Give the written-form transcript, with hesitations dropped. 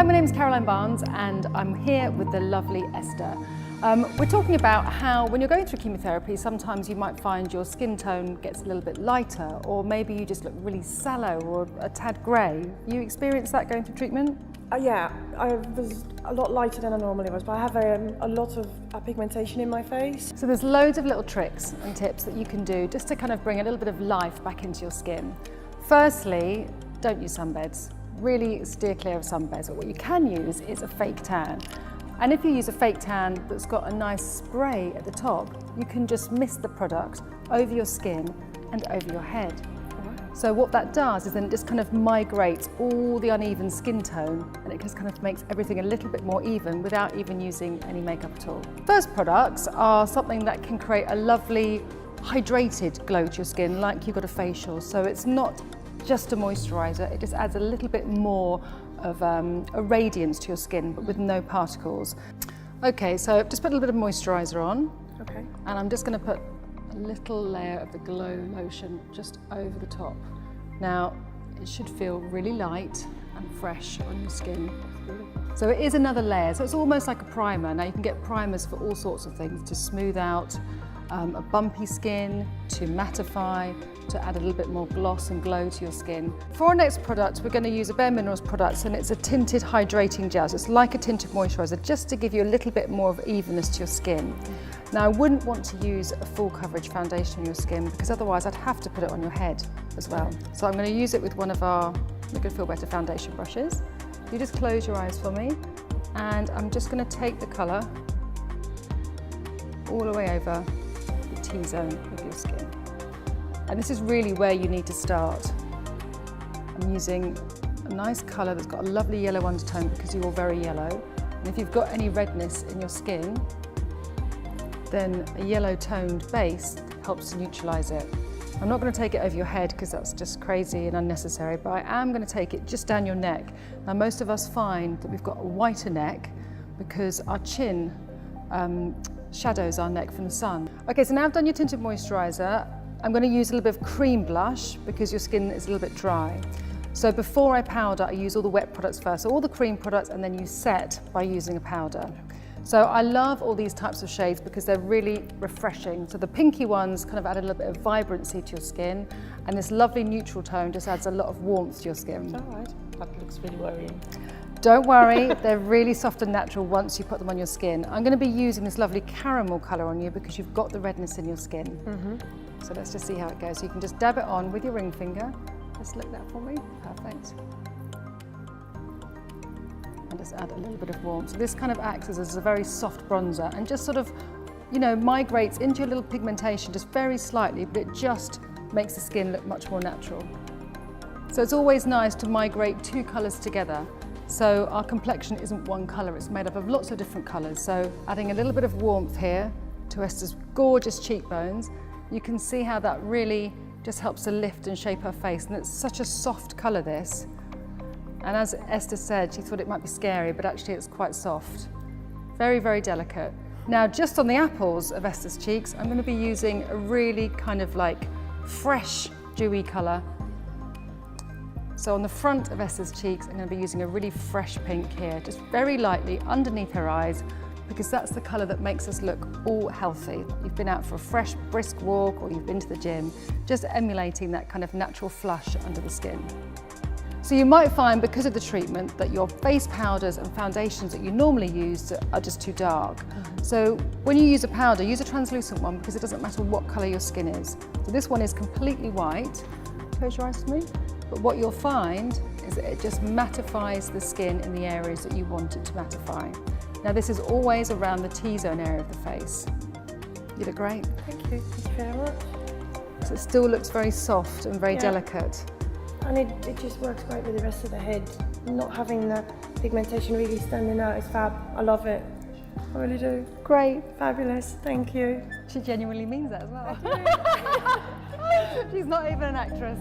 Hi, my name is Caroline Barnes and I'm here with the lovely Esther. We're talking about how when you're going through chemotherapy, sometimes you might find your skin tone gets a little bit lighter, or maybe you just look really sallow or a tad grey. You experience that going through treatment? Yeah, I was a lot lighter than I normally was, but I have a lot of pigmentation in my face. So there's loads of little tricks and tips that you can do just to kind of bring a little bit of life back into your skin. Firstly, don't use sunbeds. Really steer clear of sunbeds, but what you can use is a fake tan. And if you use a fake tan that's got a nice spray at the top, you can just mist the product over your skin and over your head. So what that does is then it just kind of migrates all the uneven skin tone, and it just kind of makes everything a little bit more even without even using any makeup at all. First products are something that can create a lovely hydrated glow to your skin, like you've got a facial. So it's not just a moisturiser, it just adds a little bit more of a radiance to your skin, but with no particles. Okay, so I've just put a little bit of moisturiser on. Okay. And I'm just going to put a little layer of the Glow lotion just over the top. Now, it should feel really light and fresh on your skin. So it is another layer, so it's almost like a primer. Now you can get primers for all sorts of things, to smooth out a bumpy skin, to mattify, to add a little bit more gloss and glow to your skin. For our next product, we're going to use a Bare Minerals product, and it's a tinted hydrating gel. So it's like a tinted moisturiser, just to give you a little bit more of evenness to your skin. Now, I wouldn't want to use a full coverage foundation on your skin, because otherwise I'd have to put it on your head as well. So I'm going to use it with one of our Make It Feel Better foundation brushes. You just close your eyes for me, and I'm just going to take the colour all the way over the T-zone of your skin. And this is really where you need to start. I'm using a nice colour that's got a lovely yellow undertone because you're very yellow. And if you've got any redness in your skin, then a yellow toned base helps to neutralise it. I'm not going to take it over your head because that's just crazy and unnecessary, but I am going to take it just down your neck. Now, most of us find that we've got a whiter neck because our chin shadows our neck from the sun. Okay, so now I've done your tinted moisturiser. I'm going to use a little bit of cream blush because your skin is a little bit dry. So before I powder, I use all the wet products first, so all the cream products, and then you set by using a powder. So I love all these types of shades because they're really refreshing. So the pinky ones kind of add a little bit of vibrancy to your skin, and this lovely neutral tone just adds a lot of warmth to your skin. All right, that looks really worrying. Don't worry, they're really soft and natural once you put them on your skin. I'm going to be using this lovely caramel colour on you because you've got the redness in your skin. So let's just see how it goes. So you can just dab it on with your ring finger. Just lick that for me. Perfect. And just add a little bit of warmth. So this kind of acts as a very soft bronzer and just sort of, you know, migrates into your little pigmentation just very slightly, but it just makes the skin look much more natural. So it's always nice to migrate two colours together. So our complexion isn't one colour, it's made up of lots of different colours. So adding a little bit of warmth here to Esther's gorgeous cheekbones, you can see how that really just helps to lift and shape her face. And it's such a soft colour, this. And as Esther said, she thought it might be scary, but actually it's quite soft. Very, very delicate. Now, just on the apples of Esther's cheeks, I'm going to be using a really kind of like fresh, dewy colour. So on the front of Esther's cheeks, I'm going to be using a really fresh pink here, just very lightly underneath her eyes, because that's the colour that makes us look all healthy. You've been out for a fresh, brisk walk, or you've been to the gym, just emulating that kind of natural flush under the skin. So you might find, because of the treatment, that your base powders and foundations that you normally use are just too dark. So when you use a powder, use a translucent one because it doesn't matter what colour your skin is. So this one is completely white. Close your eyes for me. But what you'll find is that it just mattifies the skin in the areas that you want it to mattify. Now, this is always around the T-zone area of the face. You look great. Thank you. Thank you very much. So it still looks very soft and very delicate. And it just works great with the rest of the head. Not having the pigmentation really standing out is fab. I love it. I really do. Great. Fabulous. Thank you. She genuinely means that as well. She's not even an actress.